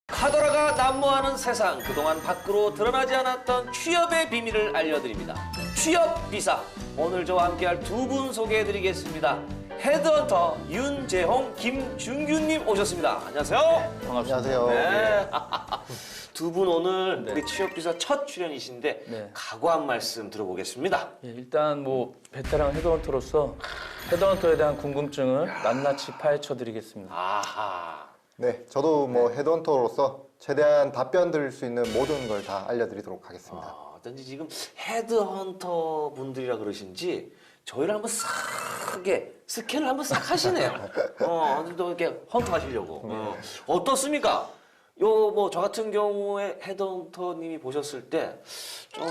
카더라가 난무하는 세상, 그동안 밖으로 드러나지 않았던 취업의 비밀을 알려드립니다. 취업 비사, 오늘 저와 함께할 두 분 소개해드리겠습니다. 헤드헌터 윤재홍, 김준규님 오셨습니다. 안녕하세요. 안녕하세요. 네. 두 분 오늘 네. 우리 취업 비사 첫 출연이신데 네. 각오 한 말씀 들어보겠습니다. 예, 일단 뭐 베테랑 헤드헌터로서 헤드헌터에 대한 궁금증을 낱낱이 파헤쳐드리겠습니다. 아하. 네, 저도 뭐 헤드헌터로서 최대한 답변 드릴 수 있는 모든 걸 다 알려드리도록 하겠습니다. 어쩐지 지금 헤드헌터 분들이라 그러신지 저희를 한번 싹하게 스캔을 한번 싹 하시네요. 또 이렇게 헌터 하시려고. 어떻습니까? 요 뭐 저 같은 경우에 헤드헌터님이 보셨을 때 좀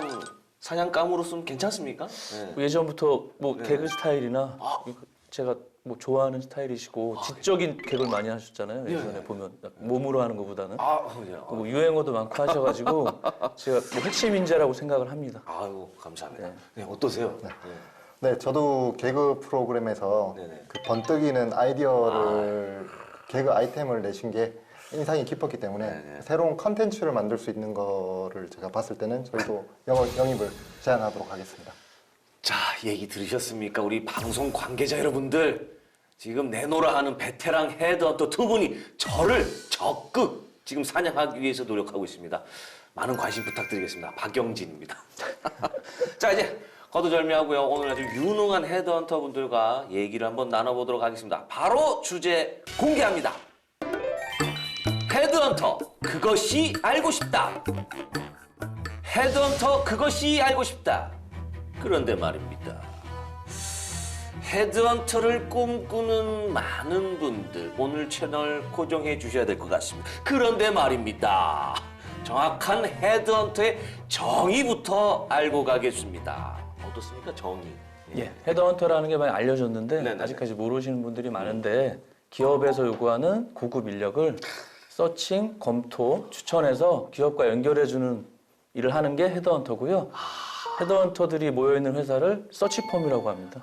사냥감으로서는 괜찮습니까? 네. 예전부터 뭐 네. 개그 스타일이나 아. 제가 뭐 좋아하는 스타일이시고 지적인 개그를 많이 하셨잖아요. 예전에 네. 보면 몸으로 하는 것보다는 그래요. 뭐 유행어도 많고 하셔가지고 제가 뭐 핵심 인재라고 생각을 합니다. 아유, 감사합니다. 네. 네, 어떠세요? 네, 저도 개그 프로그램에서 네네. 그 번뜩이는 아이디어를 개그 아이템을 내신 게 인상이 깊었기 때문에 네네. 새로운 컨텐츠를 만들 수 있는 거를 제가 봤을 때는 저희도 영입을 제안하도록 하겠습니다. 자, 얘기 들으셨습니까? 우리 방송 관계자 여러분들, 지금 내노라 하는 베테랑 헤드헌터 두 분이 저를 적극 지금 사냥하기 위해서 노력하고 있습니다. 많은 관심 부탁드리겠습니다. 박영진입니다. 자, 이제 거두절미하고요. 오늘 아주 유능한 헤드헌터 분들과 얘기를 한번 나눠보도록 하겠습니다. 바로 주제 공개합니다. 헤드헌터, 그것이 알고 싶다. 헤드헌터, 그것이 알고 싶다. 그런데 말입니다. 헤드헌터를 꿈꾸는 많은 분들 오늘 채널 고정해 주셔야 될 것 같습니다. 그런데 말입니다. 정확한 헤드헌터의 정의부터 알고 가겠습니다. 어떻습니까, 정의? 예, 헤드헌터라는 게 많이 알려졌는데 네네네. 아직까지 모르시는 분들이 많은데 기업에서 요구하는 고급 인력을 서칭, 검토, 추천해서 기업과 연결해주는 일을 하는 게 헤드헌터고요. 헤드헌터들이 모여있는 회사를 서치펌이라고 합니다.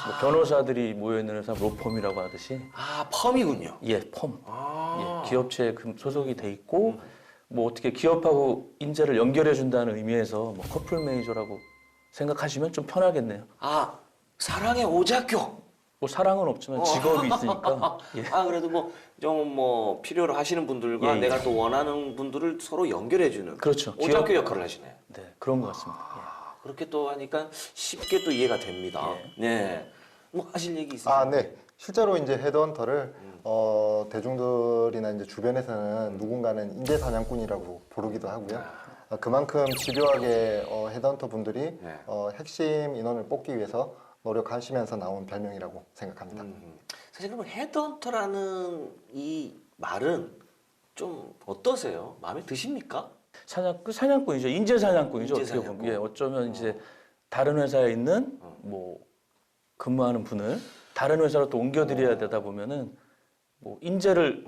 뭐 변호사들이 모여있는 회사 로펌이라고 하듯이 펌이군요. 예, 펌. 예, 기업체에 소속이 돼 있고 뭐 어떻게 기업하고 인재를 연결해준다는 의미에서 뭐 커플 매니저라고 생각하시면 좀 편하겠네요. 사랑의 오작교. 뭐 사랑은 없지만 직업이 있으니까. 예. 그래도 좀 필요로 하시는 분들과 예, 예. 내가 또 원하는 분들을 서로 연결해주는. 그렇죠. 오작교 기업- 역할을 하시네요. 네, 그런 것 같습니다. 그렇게 또 하니까 쉽게 또 이해가 됩니다. 네. 뭐 하실 얘기 있으세요? 네. 실제로 이제 헤드헌터를 대중들이나 이제 주변에서는 누군가는 인재 사냥꾼이라고 부르기도 하고요. 그만큼 집요하게 헤드헌터 분들이 네. 핵심 인원을 뽑기 위해서 노력하시면서 나온 별명이라고 생각합니다. 사실 그럼 헤드헌터라는 이 말은 좀 어떠세요? 마음에 드십니까? 사냥꾼이죠. 인재 사냥꾼이죠. 인재 어떻게 사냥꾼. 보면. 예, 어쩌면 이제 다른 회사에 있는 뭐 근무하는 분을 다른 회사로 또 옮겨드려야 되다 보면은 뭐 인재를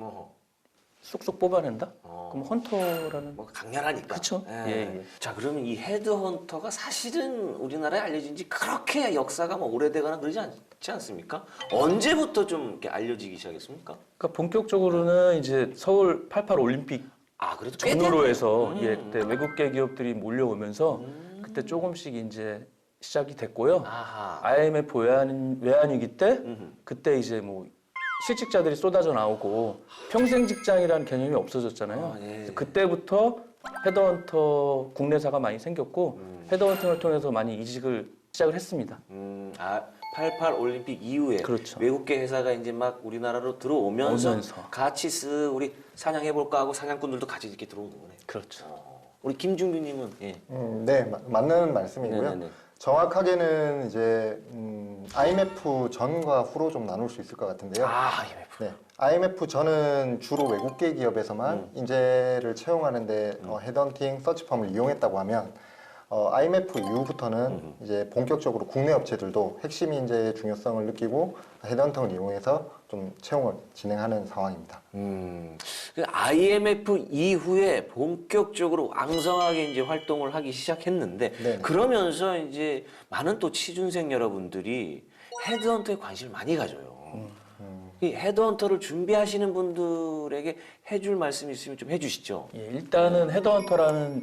쏙쏙 뽑아낸다? 그럼 헌터라는 강렬하니까. 그쵸? 예. 예. 자, 그러면 이 헤드헌터가 사실은 우리나라에 알려진 지 그렇게 역사가 오래되거나 그러지 않지 않습니까? 언제부터 좀 이렇게 알려지기 시작했습니까? 그러니까 본격적으로는 이제 서울 88 올림픽 그래도 꽤 전후로 됐네. 해서 예, 그때 외국계 기업들이 몰려오면서 그때 조금씩 이제 시작이 됐고요. 아하. IMF 외환위기 때 음흠. 그때 이제 뭐 실직자들이 쏟아져 나오고 평생 직장이라는 개념이 없어졌잖아요. 예. 그때부터 헤드헌터 국내사가 많이 생겼고 헤드헌팅을 통해서 많이 이직을 시작을 했습니다. 88 올림픽 이후에 그렇죠. 외국계 회사가 이제 막 우리나라로 들어오면서 오면서. 같이 우리 사냥해볼까 하고 사냥꾼들도 같이 이렇게 들어온 거네. 그렇죠. 우리 김중규님은 예. 네, 맞는 말씀이고요. 네네네. 정확하게는 이제 IMF 전과 후로 좀 나눌 수 있을 것 같은데요. IMF. 네, IMF 전은 주로 외국계 기업에서만 인재를 채용하는데 헤드헌팅, 서치펌을 이용했다고 하면 IMF 이후부터는 이제 본격적으로 국내 업체들도 핵심 인재의 중요성을 느끼고 헤드헌팅을 이용해서 좀 채용을 진행하는 상황입니다. IMF 이후에 본격적으로 왕성하게 이제 활동을 하기 시작했는데 네네. 그러면서 이제 많은 또 취준생 여러분들이 헤드헌터에 관심을 많이 가져요. 이 헤드헌터를 준비하시는 분들에게 해줄 말씀 있으면 좀 해주시죠. 예, 일단은 헤드헌터라는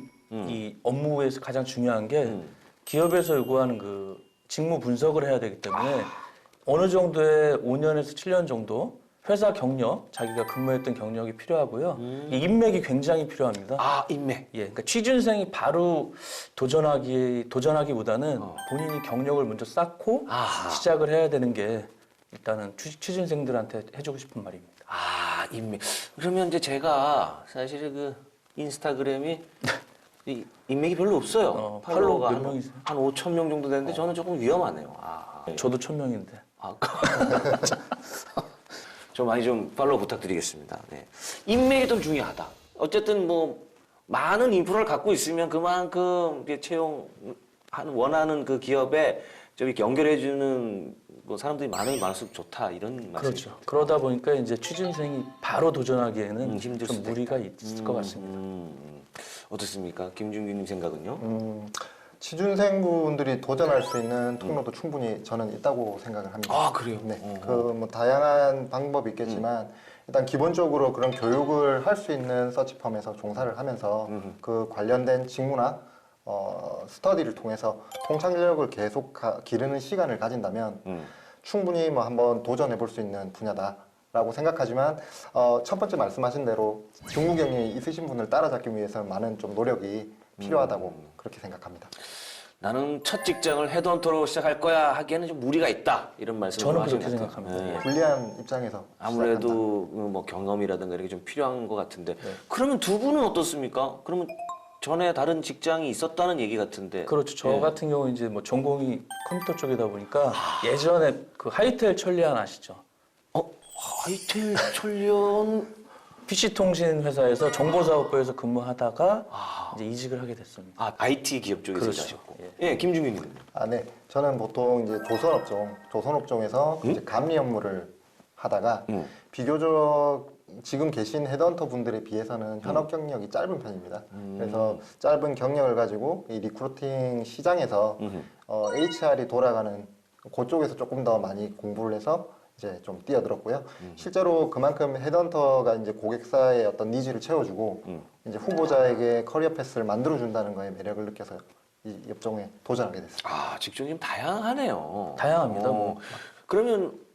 이 업무에서 가장 중요한 게 기업에서 요구하는 그 직무 분석을 해야 되기 때문에 어느 정도의 5년에서 7년 정도 회사 경력, 자기가 근무했던 경력이 필요하고요. 이 인맥이 굉장히 필요합니다. 아, 인맥. 예, 그러니까 취준생이 바로 도전하기보다는 본인이 경력을 먼저 쌓고 아하. 시작을 해야 되는 게 일단은 취준생들한테 해주고 싶은 말입니다. 아, 인맥. 그러면 이제 제가 사실 그 인스타그램이 이 인맥이 별로 없어요. 팔로워 팔로워가 몇 명이세요? 한 5천 명 정도 되는데 저는 조금 위험하네요. 아, 저도 1000명인데. 아, 좀 많이 좀 팔로우 부탁드리겠습니다. 네. 인맥이 좀 중요하다. 어쨌든 뭐 많은 인프라를 갖고 있으면 그만큼 이제 채용하는 원하는 그 기업에 좀 이렇게 연결해주는 뭐 사람들이 많을수록 좋다 이런 말씀이죠. 그렇죠. 그러다 보니까 이제 취준생이 바로 도전하기에는 힘들 좀 수도 무리가 있을 것 같습니다. 어떻습니까, 김준규님 생각은요? 취준생분들이 도전할 수 있는 통로도 충분히 저는 있다고 생각을 합니다. 아, 그래요? 네, 그 뭐 다양한 방법이 있겠지만 일단 기본적으로 그런 교육을 할 수 있는 서치펌에서 종사를 하면서 그 관련된 직무나 스터디를 통해서 통찰력을 계속 기르는 시간을 가진다면 충분히 뭐 한번 도전해 볼 수 있는 분야다라고 생각하지만 첫 번째 말씀하신 대로 직무 경력이 있으신 분을 따라잡기 위해서는 많은 좀 노력이 필요하다고 그렇게 생각합니다. 나는 첫 직장을 헤드헌터로 시작할 거야 하기에는 좀 무리가 있다 이런 말씀을 저는 하신 그렇게 것 같아요. 생각합니다. 네. 불리한 입장에서 아무래도 뭐 경험이라든가 이렇게 좀 필요한 것 같은데 네. 그러면 두 분은 어떻습니까? 그러면 전에 다른 직장이 있었다는 얘기 같은데 그렇죠. 저 예. 같은 경우 이제 뭐 전공이 컴퓨터 쪽이다 보니까 예전에 그 하이텔 천리안 아시죠? 하이텔 천리안 PC 통신 회사에서 정보사업부에서 근무하다가 이제 이직을 하게 됐습니다. IT 기업 쪽에서 그렇죠. 하셨고 예, 김중규님 네. 저는 보통 이제 조선업종에서 이제 감리 업무를 하다가 비교적 지금 계신 헤드헌터 분들에 비해서는 현업 경력이 짧은 편입니다. 그래서 짧은 경력을 가지고 이 리크루팅 시장에서 HR이 돌아가는 그쪽에서 조금 더 많이 공부를 해서 이제 좀 뛰어들었고요. 실제로 그만큼 헤드헌터가 이제 고객사의 어떤 니즈를 채워주고 이제 후보자에게 커리어 패스를 만들어준다는 거에 매력을 느껴서 이 업종에 도전하게 됐습니다. 아, 직종이 좀 다양하네요. 다양합니다. 뭐. 그러면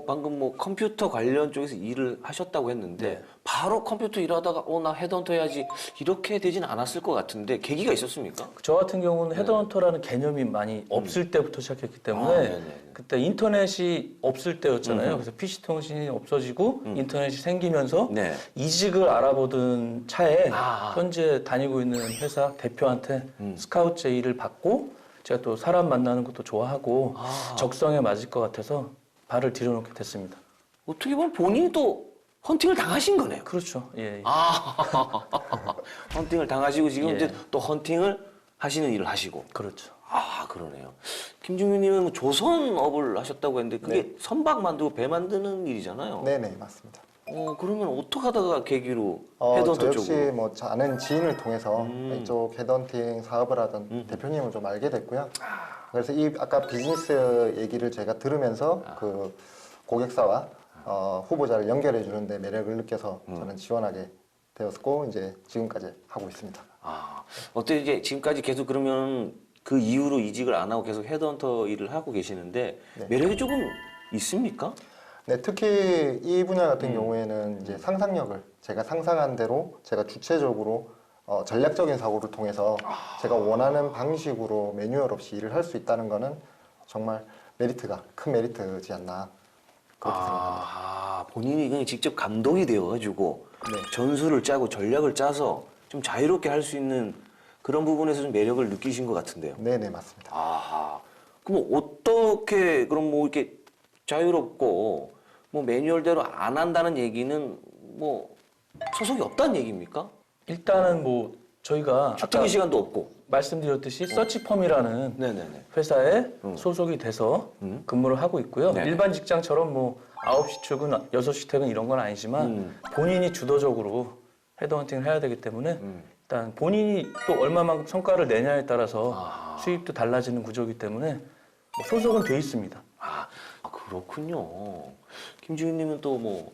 방금 뭐 컴퓨터 관련 쪽에서 일을 하셨다고 했는데 네. 바로 컴퓨터 일하다가 나 헤드헌터 해야지 이렇게 되진 않았을 것 같은데 계기가 있었습니까? 저 같은 경우는 헤드헌터라는 개념이 많이 없을 때부터 시작했기 때문에 네네네. 그때 인터넷이 없을 때였잖아요. 그래서 PC 통신이 없어지고 인터넷이 생기면서 네. 이직을 알아보던 차에 아. 현재 다니고 있는 회사 대표한테 스카우트 제의를 받고 제가 또 사람 만나는 것도 좋아하고 적성에 맞을 것 같아서 발을 들여놓게 됐습니다. 어떻게 보면 본인이 또 헌팅을 당하신 거네요. 그렇죠. 예. 헌팅을 당하시고 지금 예. 이제 또 헌팅을 하시는 일을 하시고. 그렇죠. 그러네요. 김중규님은 뭐 조선업을 하셨다고 했는데 그게 네. 선박 만들고 배 만드는 일이잖아요. 네네, 맞습니다. 그러면 어떻게 하다가 계기로 저 헤드헌터 역시 쪽으로? 뭐 아는 지인을 통해서 이쪽 헤드헌팅 사업을 하던 대표님을 좀 알게 됐고요. 그래서 이 아까 비즈니스 얘기를 제가 들으면서 그 고객사와 후보자를 연결해 주는데 매력을 느껴서 저는 지원하게 되었고 이제 지금까지 하고 있습니다. 어때 이제 지금까지 계속 그러면 그 이후로 이직을 안 하고 계속 헤드헌터 일을 하고 계시는데 네. 매력이 조금 있습니까? 네, 특히 이 분야 같은 경우에는 이제 상상력을 제가 상상한 대로 제가 주체적으로 전략적인 사고를 통해서 제가 원하는 방식으로 매뉴얼 없이 일을 할 수 있다는 거는 정말 큰 메리트지 않나 그렇게 생각합니다. 본인이 그냥 직접 감독이 되어가지고 전술을 짜고 전략을 짜서 좀 자유롭게 할 수 있는 그런 부분에서 좀 매력을 느끼신 것 같은데요. 네네, 맞습니다. 그럼 어떻게 그럼 뭐 이렇게 자유롭고 뭐 매뉴얼대로 안 한다는 얘기는 뭐 소속이 없다는 얘기입니까? 일단은 뭐 저희가 출퇴근 아까 시간도 없고. 말씀드렸듯이 서치펌이라는 네네네. 회사에 소속이 돼서 근무를 하고 있고요. 네네. 일반 직장처럼 뭐 9시 출근, 6시 퇴근 이런 건 아니지만 본인이 주도적으로 헤드헌팅을 해야 되기 때문에 일단 본인이 또 얼마만큼 성과를 내냐에 따라서 수입도 달라지는 구조이기 때문에 뭐 소속은 돼 있습니다. 그렇군요. 김지훈님은 또 뭐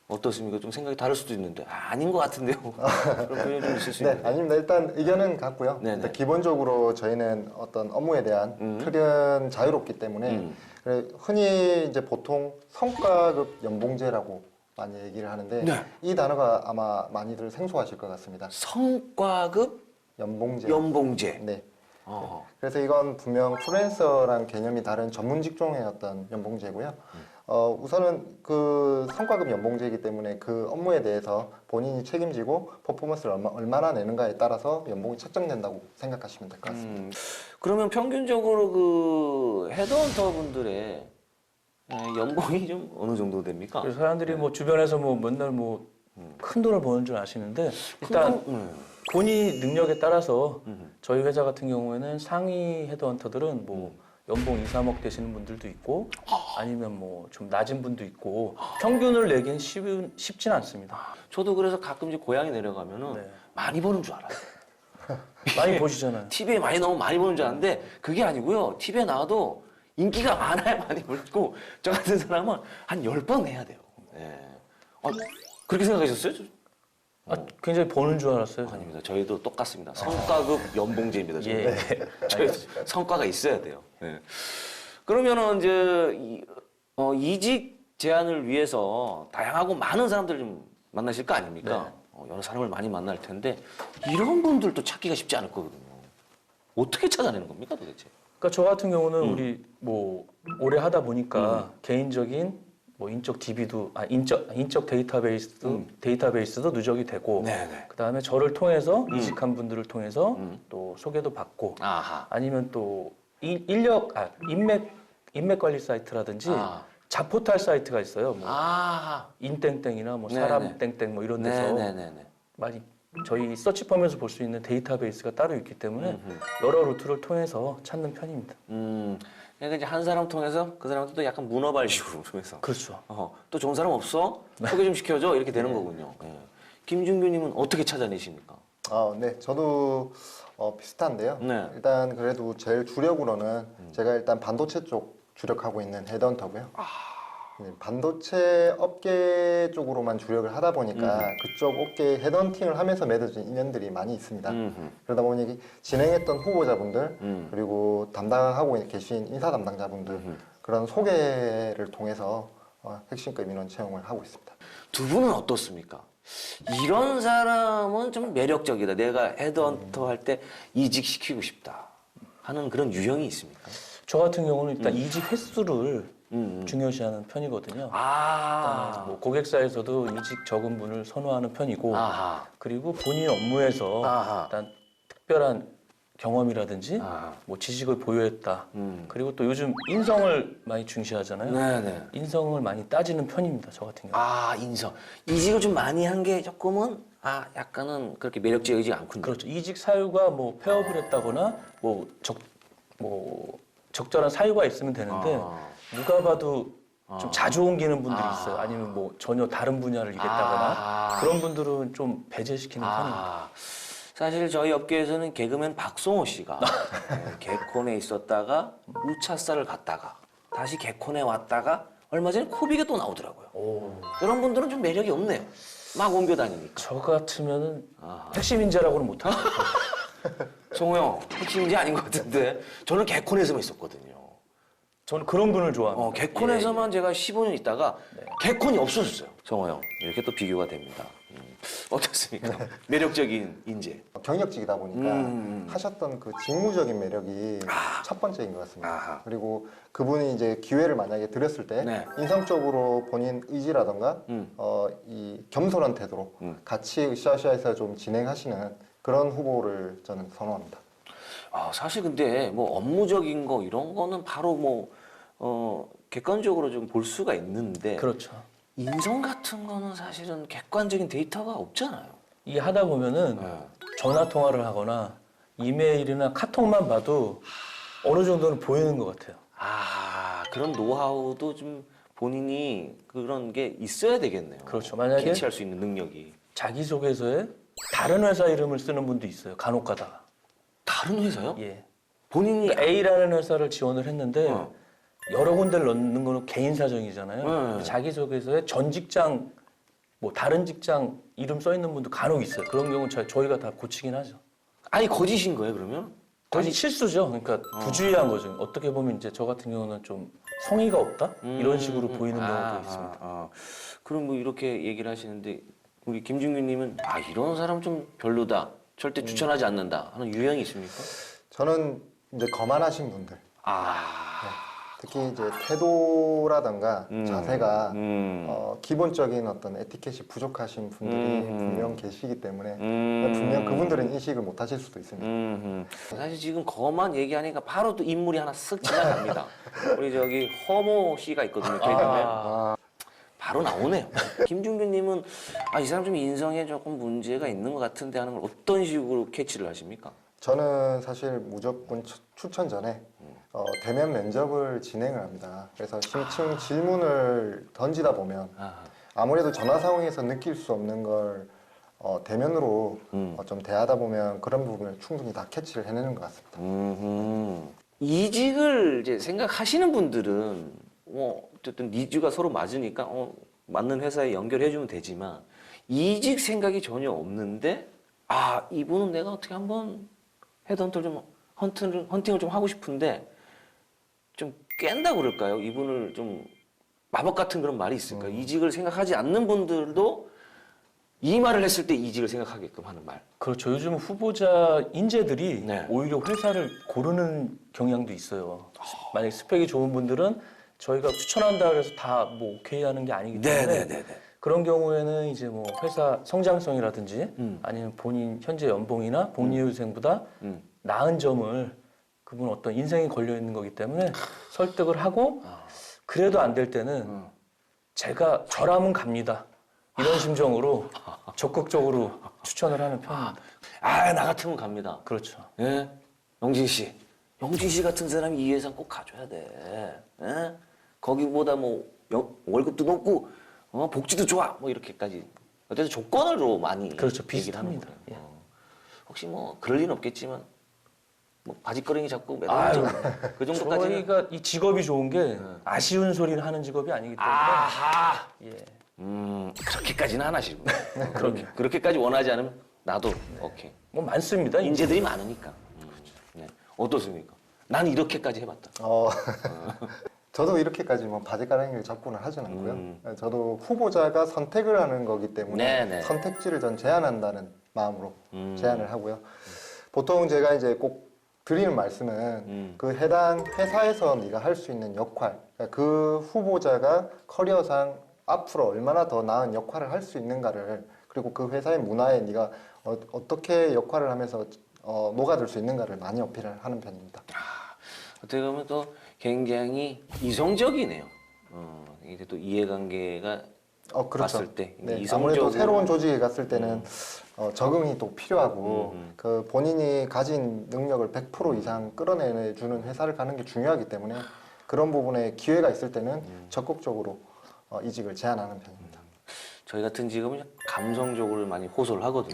어떻습니까? 좀 생각이 다를 수도 있는데 아닌 것 같은데요. 그런 의견이 좀 있을 수 네, 있는데. 아닙니다. 일단 의견은 같고요. 네네. 일단 기본적으로 저희는 어떤 업무에 대한 틀은 자유롭기 때문에 그래, 흔히 이제 보통 성과급 연봉제라고 많이 얘기를 하는데 네. 이 단어가 아마 많이들 생소하실 것 같습니다. 성과급 연봉제. 연봉제. 네. 어. 그래서 이건 분명 프리랜서랑 개념이 다른 전문 직종의 어떤 연봉제고요. 우선은 그 성과급 연봉제이기 때문에 그 업무에 대해서 본인이 책임지고 퍼포먼스를 얼마나 내는가에 따라서 연봉이 책정된다고 생각하시면 될 것 같습니다. 그러면 평균적으로 그 헤드헌터 분들의 연봉이 좀 어느 정도 됩니까? 그래서 사람들이 뭐 주변에서 뭐 맨날 뭐 큰 돈을 버는 줄 아시는데 일단 본인 능력에 따라서 저희 회사 같은 경우에는 상위 헤드헌터들은 뭐 연봉 2, 3억 되시는 분들도 있고 아니면 뭐 좀 낮은 분도 있고 평균을 내기는 쉽진 않습니다. 저도 그래서 가끔 이제 고향에 내려가면은 네. 많이 버는 줄 알아요. 많이 보시잖아요. TV에 많이 나오면 많이 버는 줄 아는데 그게 아니고요. TV에 나와도 인기가 많아야 많이 벌고 저 같은 사람은 한 10번 해야 돼요. 예. 그렇게 생각하셨어요? 굉장히 버는 줄 알았어요. 아닙니다. 저희도 똑같습니다. 성과급 연봉제입니다. 저희. 예. 저희 성과가 있어야 돼요. 예. 그러면은 이제 이직 제한을 위해서 다양하고 많은 사람들 좀 만나실 거 아닙니까? 여러 사람을 많이 만날 텐데 이런 분들도 찾기가 쉽지 않을 거거든요. 어떻게 찾아내는 겁니까 도대체? 그러니까 저 같은 경우는 우리 뭐 오래 하다 보니까 개인적인 뭐 인적 DB도 인적 데이터베이스도 누적이 되고 네네. 그다음에 저를 통해서 이직한 분들을 통해서 또 소개도 받고 아하. 아니면 또 인맥 관리 사이트라든지 아. 자포탈 사이트가 있어요. 뭐 아하. 인땡땡이나 뭐 네네. 사람 땡땡 뭐 이런 데서 네네네. 많이 저희 서치펌에서 볼 수 있는 데이터베이스가 따로 있기 때문에 여러 루트를 통해서 찾는 편입니다. 그러니까 이제 한 사람 통해서 그 사람한테 또 약간 문어발식으로 통해서 그렇죠. 또 좋은 사람 없어? 소개 좀 시켜줘 이렇게 되는 거군요. 예. 김준규님은 어떻게 찾아내십니까? 네, 저도 비슷한데요. 네. 일단 그래도 제일 주력으로는 제가 일단 반도체 쪽 주력하고 있는 헤드헌터고요. 네, 반도체 업계 쪽으로만 주력을 하다 보니까 그쪽 업계에 헤드헌팅을 하면서 맺어진 인연들이 많이 있습니다. 그러다 보니 진행했던 후보자분들 그리고 담당하고 계신 인사 담당자분들 그런 소개를 통해서 핵심급 인원 채용을 하고 있습니다. 두 분은 어떻습니까? 이런 사람은 좀 매력적이다. 내가 헤드헌터 할 때 이직시키고 싶다 하는 그런 유형이 있습니까? 저 같은 경우는 일단 이직 횟수를 중요시하는 편이거든요. 아. 일단은 뭐 고객사에서도 이직 적은 분을 선호하는 편이고 아하. 그리고 본인 업무에서 아하. 일단 특별한 경험이라든지 아하. 뭐 지식을 보유했다. 그리고 또 요즘 인성을 많이 중시하잖아요. 네네. 인성을 많이 따지는 편입니다. 저 같은 경우. 인성. 이직을 좀 많이 한 게 조금은 약간은 그렇게 매력적이지 않군요. 그렇죠. 이직 사유가 뭐 폐업을 했다거나 뭐 적절한 사유가 있으면 되는데 누가 봐도 좀 자주 옮기는 분들이 있어요. 아니면 뭐 전혀 다른 분야를 일했다거나 그런 분들은 좀 배제시키는 편입니다. 사실 저희 업계에서는 개그맨 박성호 씨가 개콘에 있었다가 우차사를 갔다가 다시 개콘에 왔다가 얼마 전에 코빅에 또 나오더라고요. 이런 분들은 좀 매력이 없네요. 막 옮겨 다니니까. 저 같으면은 핵심 인재라고는 못하죠. 성호 형, 핵심 인재 아닌 것 같은데 저는 개콘에서만 있었거든요. 저는 그런 분을 좋아합니다. 개콘에서만 제가 15년 있다가 개콘이 없어졌어요. 성호 형, 이렇게 또 비교가 됩니다. 어떻습니까? 매력적인 인재. 경력직이다 보니까 하셨던 그 직무적인 매력이 첫 번째인 것 같습니다. 아하. 그리고 그분이 이제 기회를 만약에 드렸을 때 네. 인성적으로 본인 의지라던가 이 겸손한 태도로 같이 으쌰으쌰해서 좀 진행하시는 그런 후보를 저는 선호합니다. 사실 근데 뭐 업무적인 거 이런 거는 바로 뭐 객관적으로 좀 볼 수가 있는데 그렇죠. 인성 같은 거는 사실은 객관적인 데이터가 없잖아요. 이게 하다 보면은 전화 통화를 하거나 이메일이나 카톡만 봐도 어느 정도는 보이는 것 같아요. 그런 노하우도 좀 본인이 그런 게 있어야 되겠네요. 그렇죠. 만약에 캐치할 수 있는 능력이. 자기소개서에 다른 회사 이름을 쓰는 분도 있어요. 간혹 가다가. 다른 회사요? 예. 본인이 그러니까 A라는 회사를 지원을 했는데 여러 군데를 넣는 거는 개인 사정이잖아요. 네. 자기소개서에 전 직장, 뭐 다른 직장 이름 써 있는 분도 간혹 있어요. 그런 경우는 저희가 다 고치긴 하죠. 아니 거짓인 거예요 그러면? 거의 실수죠. 그러니까 부주의한 거죠. 어떻게 보면 이제 저 같은 경우는 좀 성의가 없다 이런 식으로 보이는 경우도 있습니다. 그럼 뭐 이렇게 얘기를 하시는데 우리 김준규님은 아 이런 사람 좀 별로다, 절대 추천하지 않는다 하는 유형이 있습니까? 저는 이제 거만하신 분들, 아, 특히 이제 태도라든가 자세가 기본적인 어떤 에티켓이 부족하신 분들이 분명 계시기 때문에 분명 그분들은 인식을 못 하실 수도 있습니다. 사실 지금 거만 얘기하니까 바로 또 인물이 하나 쓱 지나갑니다. 우리 저기 허모 씨가 있거든요. 개그맨. 바로 나오네요. 김준규님은 아, 이 사람 좀 인성에 조금 문제가 있는 것 같은데 하는 걸 어떤 식으로 캐치를 하십니까? 저는 사실 무조건 추천 전에 대면 면접을 진행을 합니다. 그래서 심층 질문을 던지다 보면 아무래도 전화 상황에서 느낄 수 없는 걸 대면으로 좀 대하다 보면 그런 부분을 충분히 다 캐치를 해내는 것 같습니다. 이직을 이제 생각하시는 분들은 어쨌든 니즈가 서로 맞으니까 맞는 회사에 연결해주면 되지만 이직 생각이 전혀 없는데 아 이분은 내가 어떻게 한번 헤드헌터를 좀 헌팅을 좀 하고 싶은데 좀 깬다 그럴까요? 이분을 좀 마법 같은 그런 말이 있을까요? 이직을 생각하지 않는 분들도 이 말을 했을 때 이직을 생각하게끔 하는 말. 그렇죠. 요즘 후보자 인재들이 네. 오히려 회사를 고르는 경향도 있어요. 만약에 스펙이 좋은 분들은 저희가 추천한다 그래서 다 뭐 오케이 하는 게 아니기 때문에 네네네네. 그런 경우에는 이제 뭐 회사 성장성이라든지 아니면 본인 현재 연봉이나 복리후생보다 나은 점을 그분 어떤 인생이 걸려 있는 거기 때문에 설득을 하고 그래도 안 될 때는 제가 저라면 갑니다. 이런 심정으로 적극적으로 추천을 하는 편입니다. 아, 나 같으면 갑니다. 그렇죠. 예? 영진 씨. 영진 씨 같은 사람이 이 회사 꼭 가줘야 돼. 예? 거기보다 뭐 월급도 높고 복지도 좋아. 뭐 이렇게까지. 어쨌든 조건으로 많이 그렇죠. 얘기를 하는 비슷합니다. 거예요. 혹시 뭐 그럴 리는 없겠지만 뭐 바지거랭이 잡고 아유, 매달 그 정도까지는 저희가 이 직업이 좋은 게 아쉬운 소리를 하는 직업이 아니기 때문에 아하. 예. 그렇게까지는 안 하시구나. 그렇게까지 원하지 않으면 나도 오케이. 뭐 많습니다. 인재들이 많으니까. 네. 어떻습니까? 난 이렇게까지 해봤다. 저도 이렇게까지 뭐 바지가랑이를 잡고는 하진 않고요. 저도 후보자가 선택을 하는 거기 때문에 네네. 선택지를 전 제한한다는 마음으로 제안을 하고요. 보통 제가 이제 꼭 드리는 말씀은 그 해당 회사에서 네가 할 수 있는 역할, 그러니까 그 후보자가 커리어상 앞으로 얼마나 더 나은 역할을 할 수 있는가를, 그리고 그 회사의 문화에 네가 어떻게 역할을 하면서 녹아들 수 있는가를 많이 어필을 하는 편입니다. 어떻게 보면 또 굉장히 이성적이네요. 이게 또 이해관계가 그렇죠. 봤을 때 네, 이성적으로 아무래도 새로운 조직에 갔을 때는 적응이 또 필요하고 그 본인이 가진 능력을 100% 이상 끌어내주는 회사를 가는 게 중요하기 때문에 그런 부분에 기회가 있을 때는 적극적으로 이직을 제안하는 편입니다. 저희 같은 직업은 감성적으로 많이 호소를 하거든요.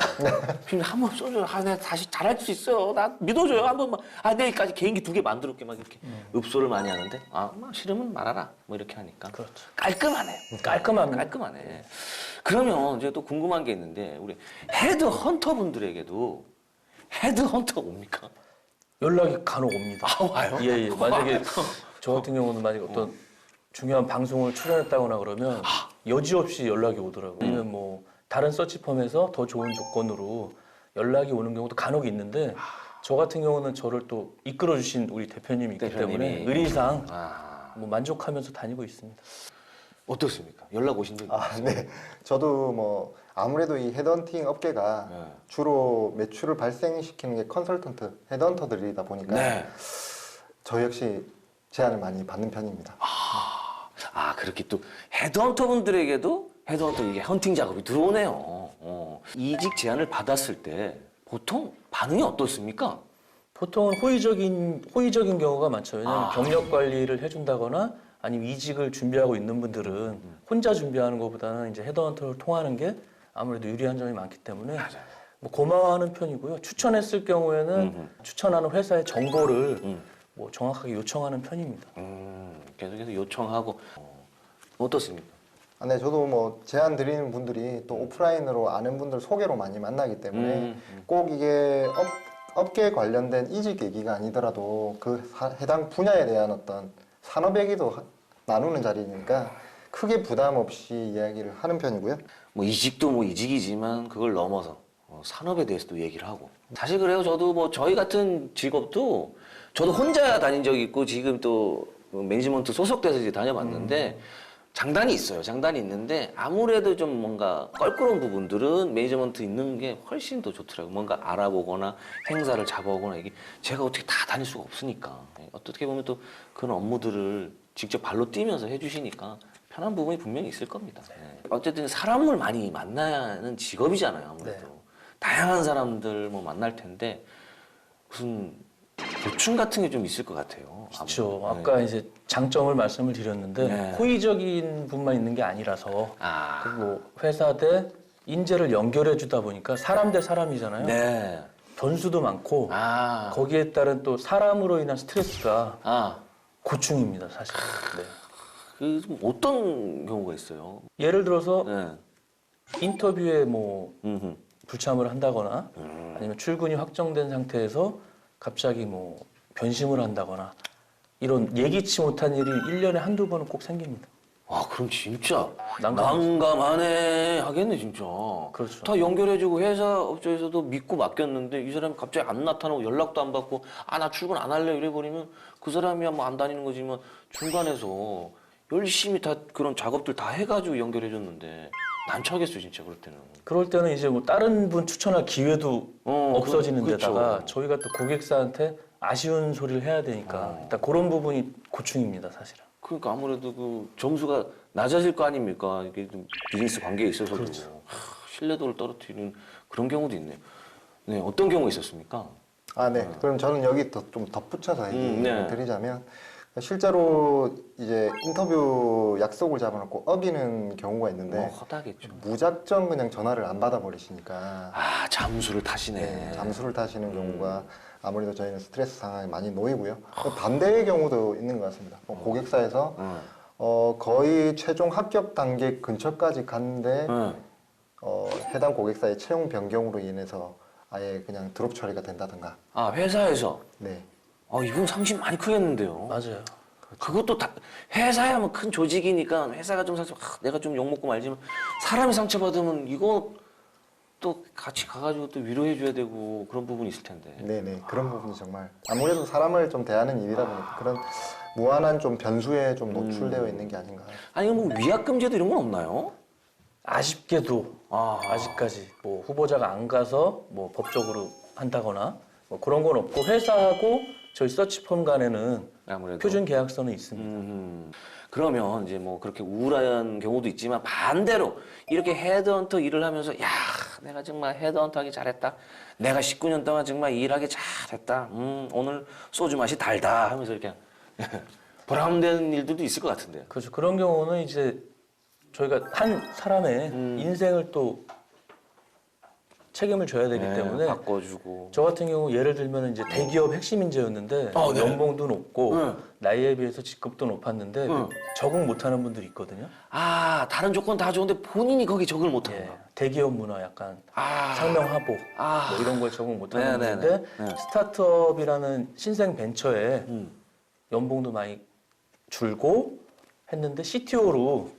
피디님 한번 써줘요. 내가 다시 잘할 수 있어요. 나 믿어줘요. 한 번만. 내일까지 개인기 2개 만들었게 막 이렇게 읍소를 많이 하는데 싫으면 말아라. 뭐 이렇게 하니까 그렇죠. 깔끔하네. 깔끔합니다. 깔끔하네. 그러면 이제 또 궁금한 게 있는데 우리 헤드헌터 분들에게도 헤드헌터가 옵니까? 연락이 간혹 옵니다. 와요? 예. 만약에 저 같은 경우는 만약에 어떤 중요한 방송을 출연했다거나 그러면 여지없이 연락이 오더라고요. 아니면 뭐 다른 서치펌에서 더 좋은 조건으로 연락이 오는 경우도 간혹 있는데 저 같은 경우는 저를 또 이끌어 주신 우리 대표님이 있기 때문에 의리상 뭐 만족하면서 다니고 있습니다. 어떻습니까? 연락 오신 적 있어요? 네. 저도 뭐 아무래도 이 헤드헌팅 업계가 주로 매출을 발생시키는 게 컨설턴트, 헤드헌터들이다 보니까 네. 저 역시 제안을 많이 받는 편입니다. 그렇게 또 헤드헌터 분들에게도 헤드헌터 이게 헌팅 작업이 들어오네요. 이직 제안을 받았을 때 보통 반응이 어떻습니까? 보통은 호의적인 경우가 많죠. 왜냐하면 경력 관리를 해준다거나 아니면 이직을 준비하고 있는 분들은 혼자 준비하는 것보다는 이제 헤드헌터를 통하는 게 아무래도 유리한 점이 많기 때문에 뭐 고마워하는 편이고요. 추천했을 경우에는 추천하는 회사의 정보를 뭐 정확하게 요청하는 편입니다. 계속해서 요청하고 어떻습니까? 아, 네, 저도 뭐 제안 드리는 분들이 또 오프라인으로 아는 분들 소개로 많이 만나기 때문에 꼭 이게 업계에 관련된 이직 얘기가 아니더라도 그 해당 분야에 대한 어떤 산업 얘기도 나누는 자리니까 크게 부담 없이 이야기를 하는 편이고요. 뭐 이직도 뭐 이직이지만 그걸 넘어서 산업에 대해서도 얘기를 하고 사실 그래요. 저도 뭐 저희 같은 직업도 저도 혼자 다닌 적이 있고 지금 또 매니지먼트 소속돼서 이제 다녀봤는데 장단이 있어요. 장단이 있는데 아무래도 좀 뭔가 껄끄러운 부분들은 매니지먼트 있는 게 훨씬 더 좋더라고요. 뭔가 알아보거나 행사를 잡아오거나 이게 제가 어떻게 다 다닐 수가 없으니까 어떻게 보면 또 그런 업무들을 직접 발로 뛰면서 해주시니까 편한 부분이 분명히 있을 겁니다. 어쨌든 사람을 많이 만나는 직업이잖아요. 아무래도 다양한 사람들 뭐 만날 텐데 무슨 고충 같은 게 좀 있을 것 같아요. 그렇죠. 아무래도. 아까 이제 장점을 말씀을 드렸는데 네. 호의적인 분만 있는 게 아니라서 아, 그리고 회사 대 인재를 연결해 주다 보니까 사람 대 사람이잖아요. 네. 변수도 많고 아, 거기에 따른 또 사람으로 인한 스트레스가 아, 고충입니다, 사실. 네. 좀 어떤 경우가 있어요? 예를 들어서 네. 인터뷰에 뭐 음흠. 불참을 한다거나 아니면 출근이 확정된 상태에서 갑자기 뭐 변심을 한다거나 이런 예기치 못한 일이 1년에 한두 번은 꼭 생깁니다. 아, 그럼 진짜 난감하죠. 난감하네 하겠네, 진짜. 그렇죠. 다 연결해주고 회사 업체에서도 믿고 맡겼는데 이 사람이 갑자기 안 나타나고 연락도 안 받고 아, 나 출근 안 할래 이래버리면 그 사람이야 뭐 안 다니는 거지만 중간에서 열심히 다 그런 작업들 다 해가지고 연결해줬는데 난처하겠어요, 진짜 그럴 때는. 그럴 때는 이제 뭐 다른 분 추천할 기회도 없어지는 그렇죠. 데다가 저희가 또 고객사한테 아쉬운 소리를 해야 되니까 일단 그런 부분이 고충입니다, 사실은. 그러니까 아무래도 그 점수가 낮아질 거 아닙니까? 이게 좀 비즈니스 관계에 있어서도 그렇죠. 신뢰도를 떨어뜨리는 그런 경우도 있네요. 네, 어떤 경우가 있었습니까? 아, 네. 그럼 저는 여기 좀 덧붙여서 얘기를 네. 드리자면 실제로 이제 인터뷰 약속을 잡아놓고 어기는 경우가 있는데 뭐 허다겠죠. 무작정 그냥 전화를 안 받아버리시니까 아, 잠수를 타시네. 네, 잠수를 타시는 경우가 아무래도 저희는 스트레스 상황에 많이 놓이고요. 반대의 경우도 있는 것 같습니다. 고객사에서 거의 최종 합격 단계 근처까지 갔는데 해당 고객사의 채용 변경으로 인해서 아예 그냥 드롭 처리가 된다든가. 아, 회사에서. 네. 이분 상심 많이 크겠는데요. 맞아요. 그것도 다 회사야 뭐 큰 조직이니까 회사가 좀 상처, 내가 좀 욕먹고 말지만 사람이 상처받으면 이거 또 같이 가가지고 또 위로해줘야 되고 그런 부분이 있을 텐데. 네네. 그런 부분이 정말 아무래도 사람을 좀 대하는 일이다 보니까 그런 무한한 좀 변수에 좀 노출되어 있는 게 아닌가. 아니, 뭐 위약금제도 이런 건 없나요? 아쉽게도 아직까지 뭐 후보자가 안 가서 뭐 법적으로 한다거나 뭐 그런 건 없고 회사하고 저희 서치펌 간에는 아무래도. 표준 계약서는 있습니다. 그러면 이제 뭐 그렇게 우울한 경우도 있지만 반대로 이렇게 헤드헌터 일을 하면서 야, 내가 정말 헤드헌터 하기 잘했다. 내가 19년 동안 정말 일하기 잘했다. 오늘 소주 맛이 달다 하면서 이렇게 보람된 일들도 있을 것 같은데요. 그렇죠. 그런 경우는 이제 저희가 한 사람의 인생을 또 책임을 져야 되기 때문에 바꿔주고. 저 같은 경우 예를 들면 이제 대기업 핵심 인재였는데 네. 연봉도 높고 네. 나이에 비해서 직급도 높았는데 적응 못하는 분들이 있거든요. 아, 다른 조건 다 좋은데 본인이 거기 적응을 못하는 예, 거. 대기업 문화 약간 아. 상명하복 아. 뭐 이런 걸 적응 못하는 네네네. 분인데 네. 스타트업이라는 신생 벤처에 연봉도 많이 줄고 했는데 CTO로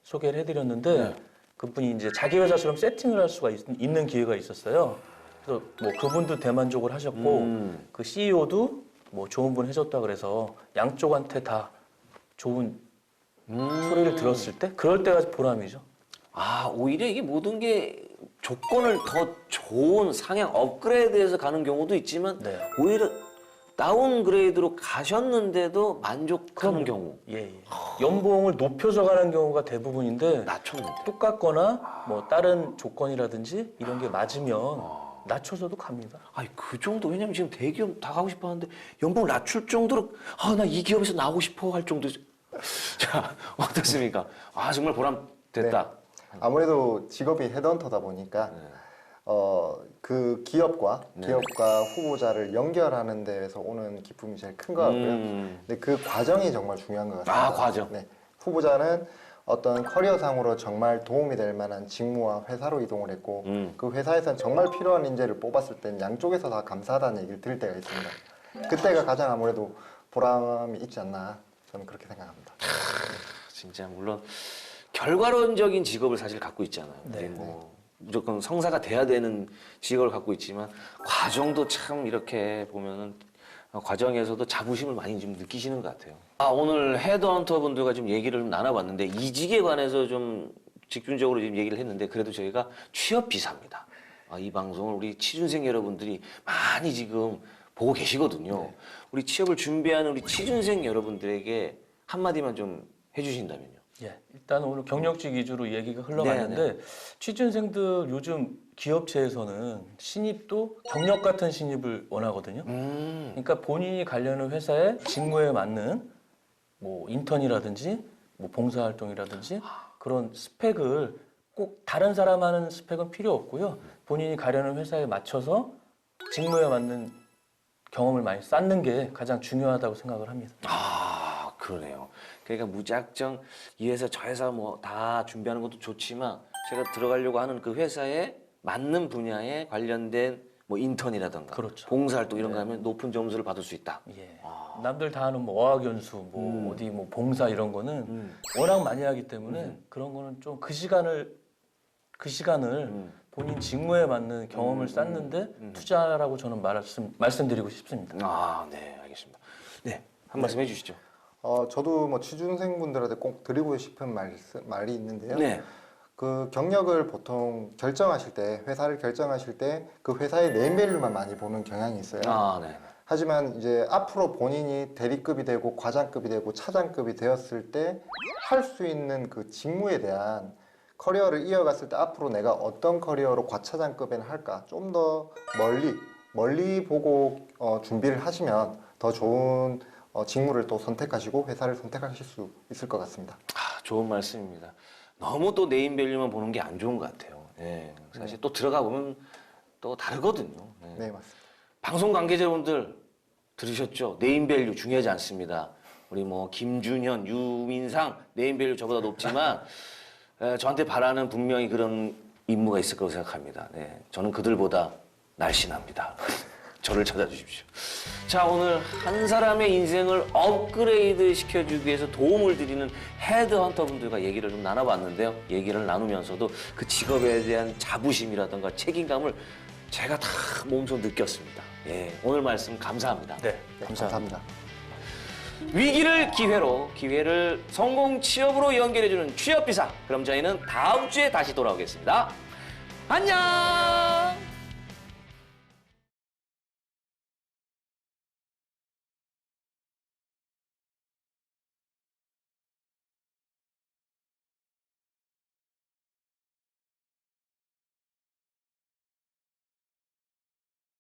소개를 해드렸는데 네. 그분이 이제 자기 회사처럼 세팅을 할 수가 있는 기회가 있었어요. 그래서 뭐 그분도 대만족을 하셨고 그 CEO도 뭐 좋은 분 해줬다 그래서 양쪽한테 다 좋은 소리를 들었을 때 그럴 때가 보람이죠. 아, 오히려 이게 모든 게 조건을 더 좋은 상향 업그레이드해서 가는 경우도 있지만 네. 오히려 다운그레이드로 가셨는데도 만족하는 경우. 예. 연봉을 높여서 가는 경우가 대부분인데 낮췄는데. 똑같거나 뭐 다른 조건이라든지 이런 게 맞으면 낮춰서도 갑니다. 아니, 그 정도. 왜냐면 지금 대기업 다 가고 싶어 하는데 연봉 낮출 정도로 아, 나 이 기업에서 나오고 싶어 할 정도. 자, 어떻습니까? 아, 정말 보람됐다. 아무래도 직업이 헤드헌터다 보니까 그 기업과 네. 후보자를 연결하는 데에서 오는 기쁨이 제일 큰 것 같고요. 근데 그 과정이 정말 중요한 것 같습니다. 아, 과정. 네. 후보자는 어떤 커리어상으로 정말 도움이 될 만한 직무와 회사로 이동을 했고 그 회사에선 정말 필요한 인재를 뽑았을 땐 양쪽에서 다 감사하다는 얘기를 들을 때가 있습니다. 그때가 가장 아무래도 보람이 있지 않나 저는 그렇게 생각합니다. 진짜 물론 결과론적인 직업을 사실 갖고 있잖아요. 네. 우리 뭐 무조건 성사가 돼야 되는 직업을 갖고 있지만 과정도 참 이렇게 보면은 과정에서도 자부심을 많이 좀 느끼시는 것 같아요. 오늘 헤드헌터 분들과 좀 얘기를 좀 나눠봤는데 이직에 관해서 좀 집중적으로 지금 얘기를 했는데 그래도 저희가 취업 비사입니다. 이 방송을 우리 취준생 여러분들이 많이 지금 보고 계시거든요. 네. 우리 취업을 준비하는 우리 취준생 여러분들에게 한마디만 좀 해주신다면요. 예, 일단 오늘 경력직 위주로 얘기가 흘러갔는데 취준생들 요즘 기업체에서는 신입도 경력 같은 신입을 원하거든요. 그러니까 본인이 가려는 회사의 직무에 맞는 뭐 인턴이라든지 뭐 봉사활동이라든지 그런 스펙을 꼭 다른 사람 하는 스펙은 필요 없고요. 본인이 가려는 회사에 맞춰서 직무에 맞는 경험을 많이 쌓는 게 가장 중요하다고 생각을 합니다. 그러네요. 그러니까 무작정 이 회사 저 회사 뭐 다 준비하는 것도 좋지만 제가 들어가려고 하는 그 회사에 맞는 분야에 관련된 뭐 인턴이라든가 그렇죠. 봉사활동 이런 거 하면 높은 점수를 받을 수 있다. 예. 남들 다 하는 뭐 어학연수, 뭐 어디 뭐 봉사 이런 거는 워낙 많이 하기 때문에 그런 거는 좀 그 시간을 본인 직무에 맞는 경험을 쌓는데 투자라고 저는 말씀드리고 싶습니다. 네, 알겠습니다. 네, 한 말씀 해주시죠. 저도 뭐 취준생분들한테 꼭 드리고 싶은 말이 있는데요. 네. 그 경력을 보통 결정하실 때, 회사를 결정하실 때 그 회사의 네임밸류만 많이 보는 경향이 있어요. 네. 하지만 이제 앞으로 본인이 대리급이 되고 과장급이 되고 차장급이 되었을 때 할 수 있는 그 직무에 대한 커리어를 이어갔을 때 앞으로 내가 어떤 커리어로 과차장급에는 할까 좀 더 멀리 보고 준비를 하시면 더 좋은 직무를 또 선택하시고 회사를 선택하실 수 있을 것 같습니다. 좋은 말씀입니다. 너무 또 네임밸류만 보는 게 안 좋은 것 같아요. 네, 사실 또 들어가 보면 또 다르거든요. 네. 네, 맞습니다. 방송 관계자분들 들으셨죠? 네임밸류 중요하지 않습니다. 우리 뭐 김준현, 유민상 네임밸류 저보다 높지만 저한테 바라는 분명히 그런 임무가 있을 거라고 생각합니다. 네, 저는 그들보다 날씬합니다. 저를 찾아주십시오. 자, 오늘 한 사람의 인생을 업그레이드 시켜주기 위해서 도움을 드리는 헤드헌터 분들과 얘기를 좀 나눠봤는데요. 얘기를 나누면서도 그 직업에 대한 자부심이라든가 책임감을 제가 다 몸소 느꼈습니다. 예, 오늘 말씀 감사합니다. 네, 네, 감사합니다. 감사합니다. 위기를 기회로, 기회를 성공 취업으로 연결해주는 취업비사. 그럼 저희는 다음 주에 다시 돌아오겠습니다. 안녕!